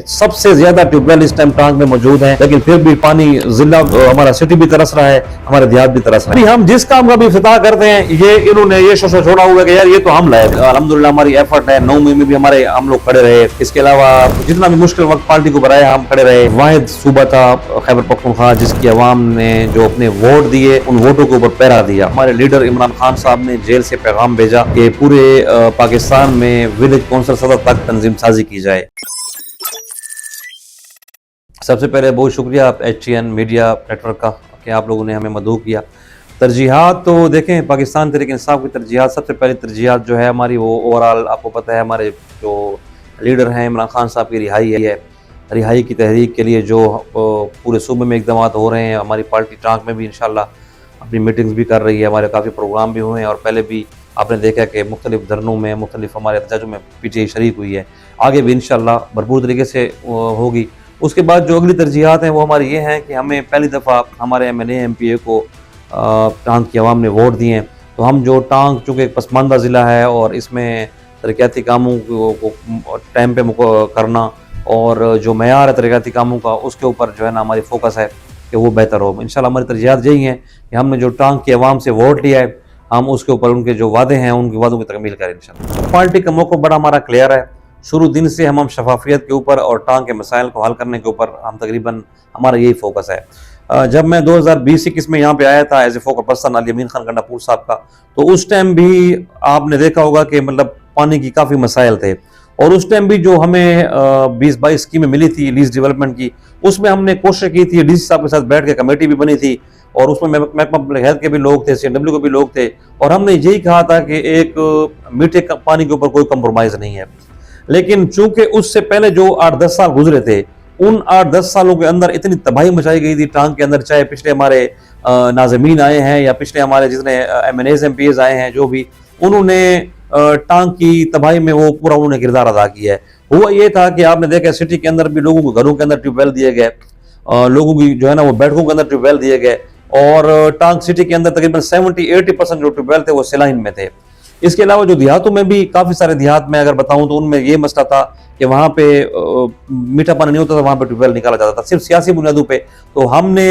सबसे ज्यादा ट्यूबवेल इस टाइम टांग में मौजूद है, लेकिन फिर भी पानी जिला हमारा सिटी भी तरस रहा है, हमारे देहात भी तरस रहा है। हम जिस काम का भी इफ्तिताह करते हैं ये इन्होंने ये शोशा छोड़ा हुआ है कि यार ये तो हम लाए। अल्हम्दुलिल्लाह हमारी एफर्ट है, 9 मई में भी हमारे हम लोग खड़े रहे। इसके अलावा जितना भी मुश्किल वक्त पार्टी को बनाया हम खड़े रहे। वाहिद सूबा था खैबर पख्तूनख्वा जिसकी अवाम ने जो अपने वोट दिए उन वोटों के ऊपर पहरा दिया। हमारे लीडर इमरान खान साहब ने जेल से पैगाम भेजा कि पूरे पाकिस्तान में विलेज कौंसिल सदर तक तंजीम साजी की जाए। सबसे पहले बहुत शुक्रिया HTN मीडिया नेटवर्क का कि आप लोगों ने हमें मदऊ किया। तरजीहात तो देखें, पाकिस्तान तहरीक इंसाफ की तरजीहात, सबसे पहली तरजीहात जो है हमारी वो ओवरऑल आपको पता है हमारे जो लीडर हैं इमरान खान साहब की रिहाई है। रिहाई की तहरीक के लिए जो पूरे सूबे में इक़दाम हो रहे हैं। हमारी पार्टी टांग में भी इंशाल्लाह अपनी मीटिंग्स भी कर रही है, हमारे काफ़ी प्रोग्राम भी हुए हैं और पहले भी आपने देखा कि मुख्तलिफ धरनों में मुख्तलिफ हमारे एहतजाजों में PTI शरीक हुई है। आगे भी इंशाल्लाह भरपूर तरीके से होगी। उसके बाद जो अगली तरजीहात हैं वो हमारी ये हैं कि हमें पहली दफ़ा हमारे MNA MPA को टांग की आवाम ने वोट दिए। तो हम जो टांग चूँकि एक पसमानदा ज़िला है और इसमें तरक्याती कामों को टाइम पे करना और जो मयार है तरक्याती कामों का उसके ऊपर जो है ना हमारी फोकस है कि वो बेहतर हो। इंशाल्लाह हमारी तरजीहात यही हैं कि हमने जो टांग की आवाम से वोट लिया है हम उसके ऊपर उनके जो वादे हैं उनके वादों की तकमील करें इंशाल्लाह। पार्टी का मौक़िफ़ बड़ा हमारा क्लियर है। शुरू दिन से हम शफाफियत के ऊपर और टांग के मसाइल को हल करने के ऊपर हम तकरीबन हमारा यही फोकस है। जब मैं 2020-21 में यहाँ पे आया था as a focus person Ali Amin Khan Gandapur साहब का, तो उस टाइम भी आपने देखा होगा कि मतलब पानी की काफ़ी मसाइल थे और उस टाइम भी जो हमें 20-22 स्कीमें मिली थी लीज डेवलपमेंट की, उसमें हमने कोशिश की थी, DC साहब के साथ बैठ के कमेटी भी बनी थी और उसमें महकमा पब्लिक हेल्थ के भी लोग थे, CNW के भी लोग थे और हमने यही कहा था कि एक मीठे पानी के ऊपर कोई कंप्रोमाइज़ नहीं है। लेकिन चूंकि उससे पहले जो 8-10 साल गुजरे थे उन 8-10 सालों के अंदर इतनी तबाही मचाई गई थी टांग के अंदर, चाहे पिछले हमारे नाज़मीन आए हैं या पिछले हमारे जितने MNAs MPAs आए हैं, जो भी उन्होंने टांग की तबाही में वो पूरा उन्होंने किरदार अदा किया है। हुआ ये था कि आपने देखा सिटी के अंदर भी लोगों को घरों के अंदर ट्यूबवेल दिए गए, लोगों की जो है ना वो बैठकों के अंदर ट्यूबवेल दिए गए और टांग सिटी के अंदर तकरीबन 70-80% जो ट्यूबवेल थे वो सेलाइन में थे। इसके अलावा जो देहातों में भी काफ़ी सारे देहात में अगर बताऊं तो उनमें ये मसला था कि वहाँ पे मीठा पानी नहीं होता था, वहाँ पे ट्यूबवेल निकाला जाता था सिर्फ सियासी बुनियादों पे। तो हमने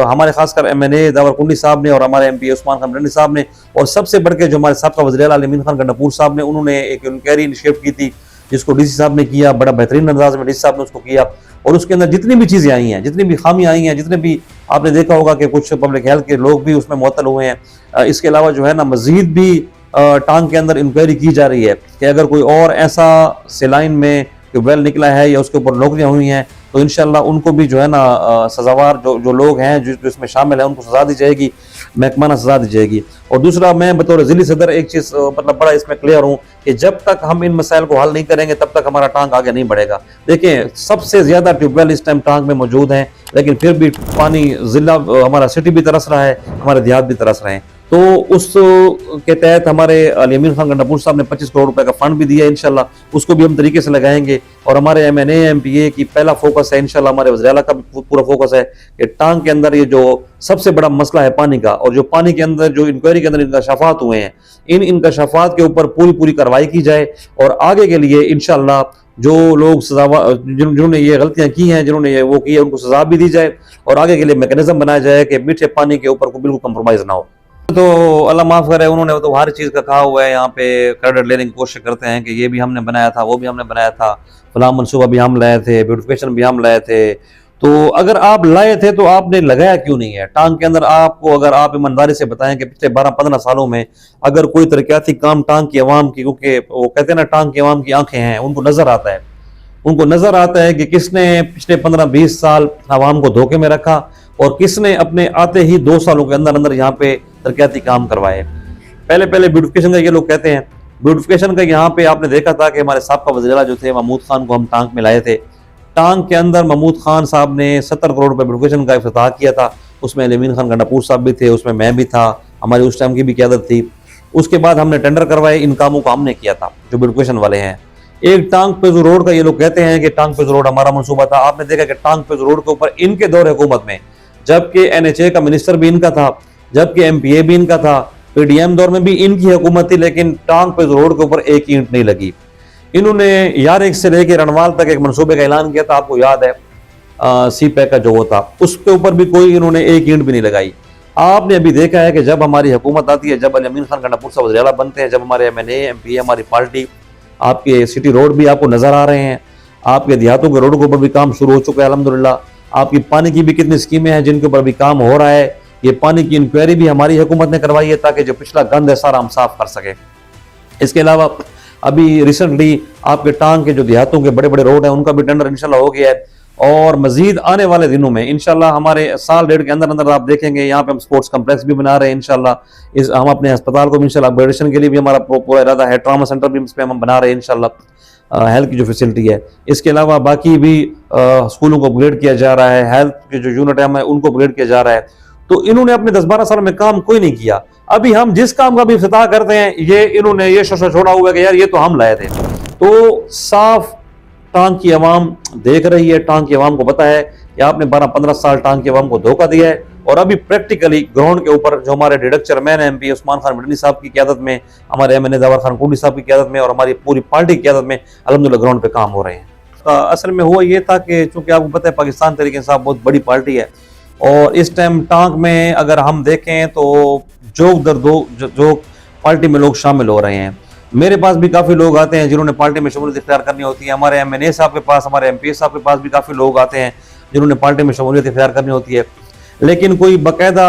हमारे खासकर MNA दावरकुंडी साहब ने और हमारे MP उस्मान खान रंडी साहब ने और सबसे बढ़ के जो हमारे साबका वज़ीर आला अली अमीन खान गंडापुर साहब ने उन्होंने एक इंक्वायरी इनिशिएट की थी जिसको DC साहब ने किया, बड़ा बेहतरीन अंदाज में DC साहब ने उसको किया और उसके अंदर जितनी भी चीज़ें आई हैं, जितनी भी खामियाँ आई हैं, जितने भी आपने देखा होगा कि कुछ पब्लिक हेल्थ के लोग भी उसमें मुअत्तल हुए हैं। इसके अलावा जो है ना मज़ीद भी टांग के अंदर इंक्वायरी की जा रही है कि अगर कोई और ऐसा सेलाइन में ट्यूबवेल निकला है या उसके ऊपर नौकरियां हुई हैं तो इंशाल्लाह उनको भी जो है ना सजावार जो लोग हैं जो इसमें शामिल हैं उनको सजा दी जाएगी, महकमाना सजा दी जाएगी। और दूसरा मैं बतौर ज़िली सदर एक चीज़ मतलब बड़ा इसमें क्लियर हूँ कि जब तक हम इन मसाइल को हल नहीं करेंगे तब तक हमारा टांग आगे नहीं बढ़ेगा। देखिए सबसे ज़्यादा ट्यूबवेल इस टाइम टांग में मौजूद हैं, लेकिन फिर भी पानी जिला हमारा सिटी भी तरस रहा है, हमारे देहात भी तरस रहे हैं। तो उस के तहत हमारे अली अमीन खान गंडापुर साहब ने 25 करोड़ रुपए का फंड भी दिया, इंशाल्लाह उसको भी हम तरीके से लगाएंगे। और हमारे MNA MPA की पहला फोकस है, इंशाल्लाह हमारे वज़ीर आला का भी पूरा फोकस है कि टांग के अंदर ये जो सबसे बड़ा मसला है पानी का और जो पानी के अंदर जो इंक्वायरी के अंदर इंकशाफात हुए हैं इन इंकशाफात के ऊपर पूरी कार्रवाई की जाए और आगे के लिए इंशाल्लाह जो लोग जिन्होंने ये गलतियां की हैं, जिन्होंने ये वो की है, उनको सजा भी दी जाए और आगे के लिए मैकेनिज्म बनाया जाए कि मीठे पानी के ऊपर बिल्कुल कंप्रोमाइज़ ना हो। तो अल्लाह माफ़ करे, उन्होंने तो हर चीज़ का कहा हुआ है, यहाँ पे क्रेडिट लेने की कोशिश करते हैं कि ये भी हमने बनाया था, वो भी हमने बनाया था, फलां मनसूबा भी हम लाए थे, ब्यूटिफिकेशन भी हम लाए थे। तो अगर आप लाए थे तो आपने लगाया क्यों नहीं है टांग के अंदर? आपको अगर आप ईमानदारी से बताएं कि पिछले 12-15 सालों में अगर कोई तरक्याती काम टांग की आवाम की, क्योंकि वो कहते हैं ना टांग की आवाम की आंखें हैं, उनको नज़र आता है, उनको नज़र आता है कि किसने पिछले 15-20 साल आवाम को धोखे में रखा और किसने अपने आते ही 2 सालों के अंदर अंदर यहाँ पे तरक्याती काम करवाए। पहले ब्यूटिफिकेशन का ये लोग कहते हैं, ब्यूटिफिकेशन का यहाँ पे आपने देखा था कि हमारे साबका वज़ीर आला जो थे महमूद खान को हम टांग में लाए थे। टांग के अंदर महमूद खान साहब ने 70 करोड़ रुपए ब्यूटिफिकेशन का इफ्तिताह किया था, उसमें अली अमीन खान गंडापुर साहब भी थे, उसमें मैं भी था, हमारी उस टाइम की भी क़यादत थी। उसके बाद हमने टेंडर करवाए, इन कामों को हमने किया था जो ब्यूटिफिकेशन वाले हैं। एक टांग पेजू रोड का ये लोग कहते हैं कि टांग पेजू रोड हमारा मनसूबा था। आपने देखा कि टांग पेजू रोड के ऊपर इनके दौर हुकूमत में, जबकि NHA का मिनिस्टर भी इनका था, जबकि MPA भी इनका था, PDM दौर में भी इनकी हुकूमत थी, लेकिन टांग पेजू रोड के ऊपर एक ईंट नहीं लगी। इन्होंने यार से लेकर रणवाल तक एक मनसूबे का ऐलान किया था, आपको याद है, सी पैक का जो होता, उसके ऊपर भी कोई इन्होंने एक ईंट भी नहीं लगाई। आपने अभी देखा है कि जब हमारी हुकूमत आती है, जब अमीन खान गंडापुर साहब वज़ीर आला बनते हैं, जब हमारे MNA MP हमारी पार्टी, आपके सिटी रोड भी आपको नजर आ रहे हैं, आपके देहातों के रोड के ऊपर भी काम शुरू हो चुका है अल्हम्दुलिल्लाह। आपकी पानी की भी कितनी स्कीमें हैं जिनके ऊपर भी काम हो रहा है। ये पानी की इंक्वायरी भी हमारी हुकूमत ने करवाई है ताकि जो पिछला गंद है सारा हम साफ कर सके। इसके अलावा अभी रिसेंटली आपके टांग के जो देहातों के बड़े बड़े रोड हैं उनका भी टेंडर इंशाल्लाह हो गया है, और मजीद आने वाले दिनों में इंशाल्लाह हमारे साल डेढ़ के अंदर अंदर आप देखेंगे यहाँ पे हम स्पोर्ट्स कम्प्लेक्स भी बना रहे हैं इंशाल्लाह। इस हम अपने अस्पताल को भी इंशाल्लाह अपग्रेडेशन के लिए भी हमारा पूरा इरादा है, ट्रामा सेंटर भी इस पे हम बना रहे हैं इंशाल्लाह, हेल्थ की जो फैसिलिटी है। इसके अलावा बाकी भी स्कूलों को अपग्रेड किया जा रहा है, हेल्थ के जो यूनिट है उनको अपग्रेड किया जा रहा है। तो इन्होंने अपने 10-12 साल में काम कोई नहीं किया। अभी हम जिस काम का भी इफ्तिताह करते हैं ये इन्होंने ये शोशा छोड़ा हुआ है कि यार ये तो हम लाए थे। तो साफ टांग की आवाम देख रही है, टांग की आवाम को पता है कि आपने 12-15 साल टांग की आवाम को धोखा दिया है, और अभी प्रैक्टिकली ग्राउंड के ऊपर जो हमारे director chairman MP Usman Khan Midni साहब की क़यादत में, हमारे MNA ज़फर खान कुंडी साहब की क़यादत में और हमारी पूरी पार्टी की क़यादत में अल्हम्दुलिल्लाह ग्राउंड पे काम हो रहे हैं। असल में हुआ ये था कि चूंकि आपको पता है पाकिस्तान तहरीक इंसाफ बहुत बड़ी पार्टी है, और इस टाइम टांग में अगर हम देखें तो जोक दर जो पार्टी में लोग शामिल हो रहे हैं। मेरे पास भी काफ़ी लोग आते हैं जिन्होंने पार्टी में शमूलियत इख्तियार करनी होती है, हमारे MNA साहब के पास, हमारे MPA साहब के पास भी काफ़ी लोग आते हैं जिन्होंने पार्टी में शमूलियत इख्तियार करनी होती है, लेकिन कोई बाकायदा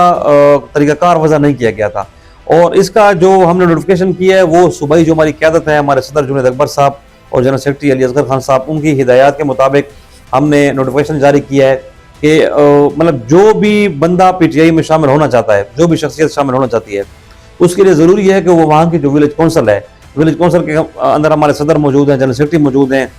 तरीक़ाकार वज़ा नहीं किया गया था। और इसका जो हमने नोटिफिकेशन किया है वो सूबाई जो हमारी क़यादत है, हमारे सदर जुनैद अकबर साहब और general secretary Ali Asghar Khan साहब, उनकी हिदायत के मुताबिक हमने नोटिफिकेशन जारी किया है कि मतलब जो भी बंदा PTI में शामिल होना चाहता है, जो भी शख्सियत शामिल होना चाहती है, उसके लिए ज़रूरी है कि वो वहाँ की जो विलेज कौंसल है, विलेज कौंसल के अंदर हमारे सदर मौजूद हैं, जनरल सेक्रेटरी मौजूद हैं,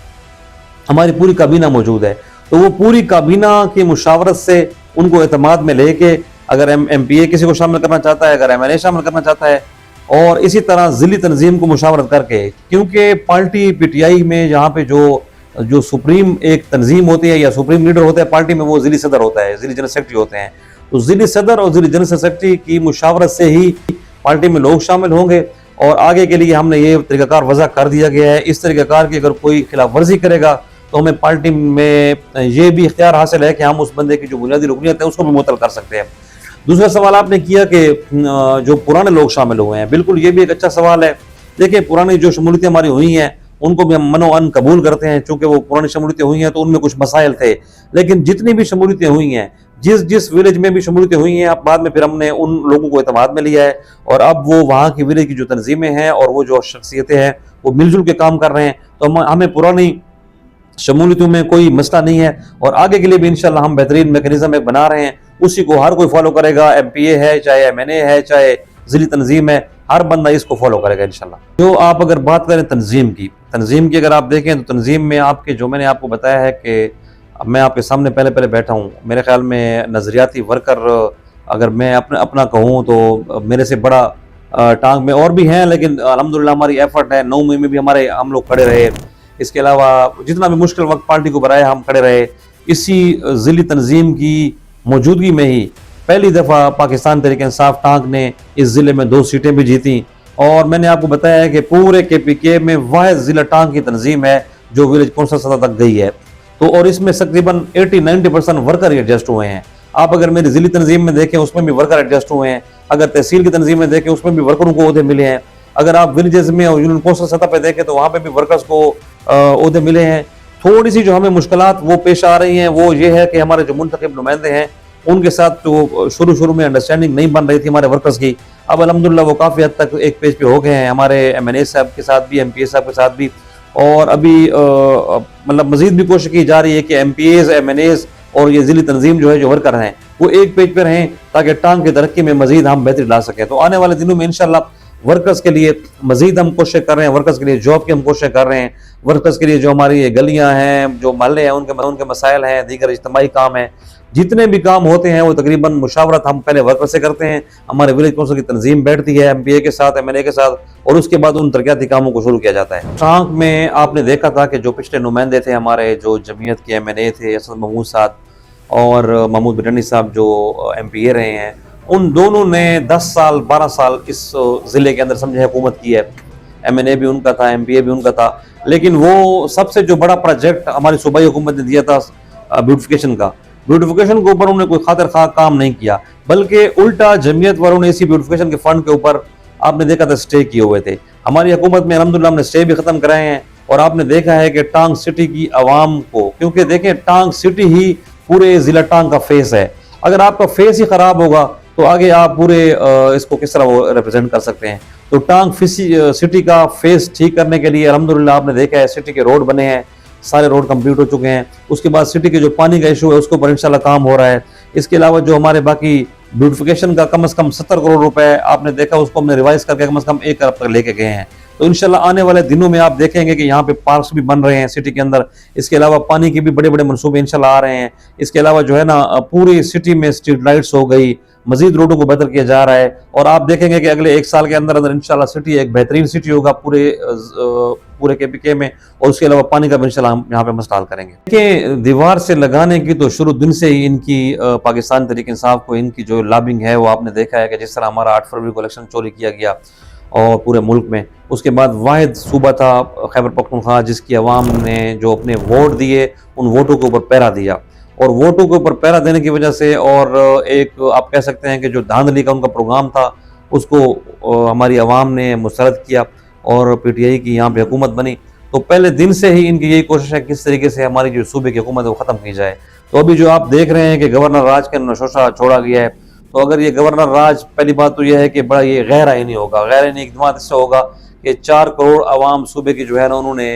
हमारी पूरी काबीना मौजूद है। तो वो पूरी काबीना की मुशावरत से उनको एतमाद में लेके अगर MPA किसी को शामिल करना चाहता है, अगर MNA शामिल करना चाहता है, और इसी तरह ज़िली तंजीम को मुशावरत करके, क्योंकि पार्टी PTI में जहाँ पे जो सुप्रीम एक तंजीम होती है या सुप्रीम लीडर होता है पार्टी में, वो ज़िली सदर होता है, ज़िली जनरल सेक्रेटरी होते हैं। तो ज़िली सदर और ज़िली जनरल सेक्रेटरी की मुशावरत से ही पार्टी में लोग शामिल होंगे, और आगे के लिए हमने ये तरीक़ाकार वज़ा कर दिया गया है। इस तरीक़ाकार की अगर कोई खिलाफ वर्जी करेगा तो हमें पार्टी में ये भी इख्तियार हासिल है कि हम उस बंदे की जो बुनियादी रुकनीत है उसको भी मुअत्तल कर सकते हैं। दूसरा सवाल आपने किया कि जो पुराने लोग शामिल हुए हैं, बिल्कुल ये भी एक अच्छा सवाल है। देखिए, पुरानी जो शमूलियतें हमारी हुई हैं उनको भी हम मनो-अन कबूल करते हैं, चूँकि वो पुरानी शमूलियतें हुई हैं तो उनमें कुछ मसाइल थे, लेकिन जितनी भी शमूलियतें हुई हैं, जिस विलेज में भी शमूलियतें हुई हैं, अब बाद में फिर हमने उन लोगों को एतमाद में लिया है, और अब वो वहाँ की विलेज की जो तंजीमें हैं और वो जो शख्सियतें हैं वो मिलजुल के काम कर रहे हैं। तो हमें पुरानी शमूलियतों में कोई मसला नहीं है, और आगे के लिए भी इंशाल्लाह हम बेहतरीन मैकेनिज्म एक बना रहे हैं, उसी को हर कोई फॉलो करेगा। MPA है, चाहे MNA है, चाहे ज़िली तंजीम है, हर बंदा इसको फॉलो करेगा इंशाल्लाह। जो आप अगर बात करें तंजीम की अगर आप देखें तो तंजीम में आपके जो मैंने आपको बताया है कि अब मैं आपके सामने पहले बैठा हूँ, मेरे ख्याल में नज़रियाती वर्कर अगर मैं अपना कहूँ तो मेरे से बड़ा टांग में और भी हैं, लेकिन अल्हम्दुलिल्लाह हमारी एफर्ट है। 9 मई में भी हम लोग खड़े रहे, इसके अलावा जितना भी मुश्किल वक्त पार्टी को बनाया हम खड़े रहे। इसी ज़िली तंजीम की मौजूदगी में ही पहली दफ़ा पाकिस्तान तहरीक इंसाफ टांग ने इस ज़िले में 2 सीटें भी जीती, और मैंने आपको बताया है कि पूरे KPK में वाहिद ज़िला टांग की तंजीम है जो विलेज कौंसल सतह तक गई है। तो और इसमें तकरीबन 80-90% वर्कर एडजस्ट हुए हैं। आप अगर मेरी ज़िली तंजीम में देखें उसमें भी वर्कर एडजस्ट हुए हैं, अगर तहसील की तंजीम में देखें उसमें भी वर्करों को ओहदे मिले हैं, अगर आप विलेजेस में और यूनियन कौंसल सतह पर देखें तो वहाँ पर भी वर्कर्स को ओहदे मिले हैं। थोड़ी सी जो हमें मुश्किलात वो पेश आ रही हैं वो ये है कि हमारे जो मुंतखब नुमाइंदे हैं उनके साथ तो शुरू में अंडरस्टैंडिंग नहीं बन रही थी हमारे वर्कर्स की। अब अल्हम्दुलिल्लाह वो काफ़ी हद तक एक पेज पे हो गए हैं, हमारे MNA साहब के साथ भी, MPA साहब के साथ भी, और अभी मतलब मज़ीद भी कोशिश की जा रही है कि MPAs, MNAs और ये ज़िली तंजीम जो है जो वर्कर हैं वो एक पेज पर रहें ताकि टांग की तरक्की में मज़ीद हम बेहतरी ला सकें। तो आने वाले दिनों में इंशाल्लाह वर्कर्स के लिए मज़ीद हम कोशिश कर रहे हैं, वर्कर्स के लिए जॉब की हम कोशिश कर रहे हैं, वर्कर्स के लिए जो हमारी गलियाँ हैं, जो मोहल्ले हैं, उनके मसाइल हैं, दीगर इज्तिमाई काम हैं, जितने भी काम होते हैं वो तकरीबन मुशावरत हम पहले वर्कर से करते हैं। हमारे विलेज कौंसिल की तंजीम बैठती है MPA के साथ, MNA के साथ, और उसके बाद उन तरक्याती कामों को शुरू किया जाता है। टांग में आपने देखा था कि जो पिछले नुमाइंदे थे हमारे, जो जमीयत के MNA थे, असद महमूद साहब और महमूद बिरनी साहब जो MPA रहे हैं, उन दोनों ने 10 साल 12 साल इस ज़िले के अंदर समझे हुकूमत की है। MNA भी उनका था, MPA भी उनका था, लेकिन वो सबसे जो बड़ा प्रोजेक्ट हमारी सूबाई हुकूमत ने दिया था ब्यूटिफिकेशन का, ब्यूटिफिकेशन के ऊपर उन्होंने कोई खातिर खा काम नहीं किया, बल्कि उल्टा जमीयत वालों ने इसी ब्यूटिफिकेशन के फंड के ऊपर आपने देखा था स्टे किए हुए थे। हमारी हुकूमत में अल्हम्दुलिल्लाह हमने स्टे भी खत्म कराए हैं और आपने देखा है कि टांग सिटी की आवाम को, क्योंकि देखें टांग सिटी ही पूरे जिला टांग का फेस है, अगर आपका फेस ही खराब होगा तो आगे आप पूरे इसको किस तरह रिप्रेजेंट कर सकते हैं। तो टांग सिटी का फेस ठीक करने के लिए अल्हम्दुलिल्लाह आपने देखा है सिटी के रोड बने हैं, सारे रोड कंप्लीट हो चुके हैं। उसके बाद सिटी के जो पानी का इशू है उसके ऊपर इंशाल्लाह काम हो रहा है। इसके अलावा जो हमारे बाकी ब्यूटिफिकेशन का कम से कम 70 करोड़ रुपए आपने देखा, उसको हमने रिवाइज करके कम से कम 1 अरब तक लेके गए हैं। तो इंशाल्लाह आने वाले दिनों में आप देखेंगे कि यहाँ पे पार्क्स भी बन रहे हैं सिटी के अंदर। इसके अलावा पानी के भी बड़े बड़े मनसूबे इंशाल्लाह आ रहे हैं। इसके अलावा जो है ना पूरी सिटी में स्ट्रीट लाइट्स हो गई, मजीद रोडों को बेहतर किया जा रहा है और आप देखेंगे कि अगले 1 साल के अंदर अंदर इंशाल्लाह सिटी एक बेहतरीन सिटी होगा पूरे KPK में। और उसके अलावा पानी का भी इंशाल्लाह हम यहाँ पे मसला हल करेंगे। देखिए, दीवार से लगाने की तो शुरू दिन से ही इनकी पाकिस्तान तहरीक इंसाफ को इनकी जो लॉबिंग है वो आपने देखा है कि जिस तरह हमारा 8 फरवरी को इलेक्शन चोरी किया गया और पूरे मुल्क में, उसके बाद वाहिद सूबा था खैबर पख्तूनख्वा जिसकी आवाम ने जो अपने वोट दिए उन वोटों के ऊपर पहरा दिया, और वोटों के ऊपर पहरा देने की वजह से और एक आप कह सकते हैं कि जो धांधली का उनका प्रोग्राम था उसको हमारी आवाम ने मुस्तरद किया और PTI की यहाँ पे हुकूमत बनी। तो पहले दिन से ही इनकी यही कोशिश है किस तरीके से हमारी जो सूबे की हुकूमत है वो ख़त्म की जाए। तो अभी जो आप देख रहे हैं कि गवर्नर राज के नशोशा छोड़ा गया है, तो अगर ये गवर्नर राज, पहली बात तो यह है कि बड़ा ये गैर आईनी होगा। गैर आईनी इक़दाम इससे होगा कि 4 करोड़ आवाम सूबे की जो है ना उन्होंने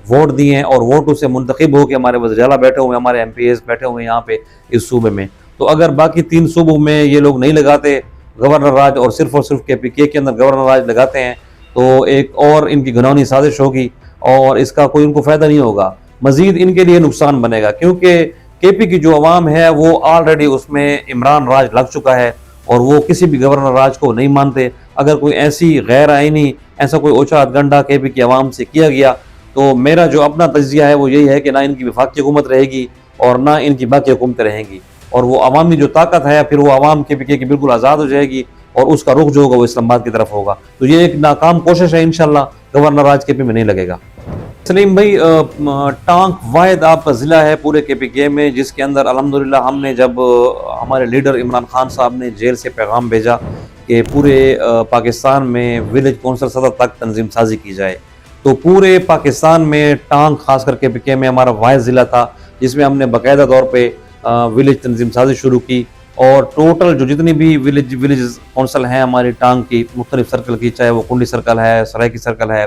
वोट दिए हैं और वोटों से मुंतखब होकर हमारे वज़ीर-ए-आला बैठे हुए हैं, हमारे MPs बैठे हुए हैं यहाँ पे इस सूबे में। तो अगर बाकी 3 सूबों में ये लोग नहीं लगाते गवर्नर राज और सिर्फ KPK के अंदर गवर्नर राज लगाते हैं तो एक और इनकी घिनौनी साजिश होगी और इसका कोई उनको फ़ायदा नहीं होगा, मज़ीद इनके लिए नुकसान बनेगा। क्योंकि KP की जो आवाम है वो ऑलरेडी उसमें इमरान राज लग चुका है और वो किसी भी गवर्नर राज को नहीं मानते। अगर कोई ऐसी गैर आईनी ऐसा कोई ओछा हथगंडा KP की आवाम से किया गया तो मेरा जो अपना तज्जिया है वो यही है कि ना इनकी वफाकी हुकूमत रहेगी और ना इनकी बाकी हुकूमतें रहेंगी, और वो अवामी जो ताकत है फिर वो अवाम KPK की बिल्कुल आज़ाद हो जाएगी और उसका रुख जो होगा वो इस्लामाबाद की तरफ होगा। तो ये एक नाकाम कोशिश है, इंशाल्लाह गवर्नर राज KP में नहीं लगेगा। सलीम भाई, टांग वाहिद आपका ज़िला है पूरे KPK में जिसके अंदर अल्हम्दुलिल्लाह हमने जब हमारे लीडर इमरान खान साहब ने जेल से पैगाम भेजा कि पूरे पाकिस्तान में विलेज कौंसल सतह तक तंजीम साजी की जाए, तो पूरे पाकिस्तान में टांग खास कर KPK में हमारा वाहिद ज़िला था जिसमें हमने बाकायदा तौर पर विलेज तंजीम साजी शुरू की और टोटल जो जितनी भी विलेज कौंसल हैं हमारी टांग की मुख्तलिफ सर्कल की, चाहे वो कुंडी सर्कल है, सरायकी सर्कल है,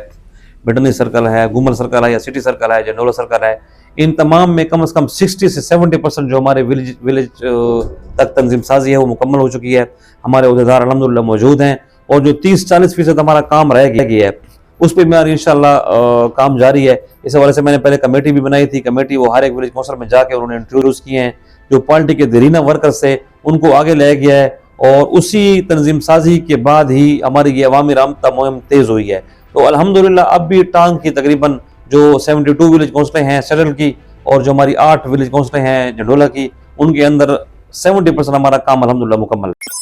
बिडनी सर्कल है, गुमर सर्कल है या सिटी सर्कल है, जंडोला सर्कल है, इन तमाम में कम से कम 60 से 70% जो हमारे विलेज तक तंजीम साजी है वो मुकम्मल हो चुकी है। हमारे उहदेदार अल्हम्दुलिल्लाह मौजूद हैं और जो 30-40% हमारा काम रह गया है उस पर मेरा इंशाल्लाह काम जारी है। इस हवाले से मैंने पहले कमेटी भी बनाई थी, कमेटी वो हर एक विलेज कौंसल में जाके उन्होंने इंटरव्यूज़ किए हैं, जो पार्टी के दरीना वर्कर्स से उनको आगे ले गया है और उसी तंजीम साजी के बाद ही हमारी ये अवामी राबता मुहिम तेज़ हुई है। तो अल्हम्दुलिल्लाह अब भी टांग की तकरीबन जो 72 विलेज कौंसलें हैं सेटल की और जो हमारी 8 विलेज कौंसलें हैं जंडोला की, उनके अंदर 70% हमारा काम अल्हम्दुलिल्लाह मुकम्मल है।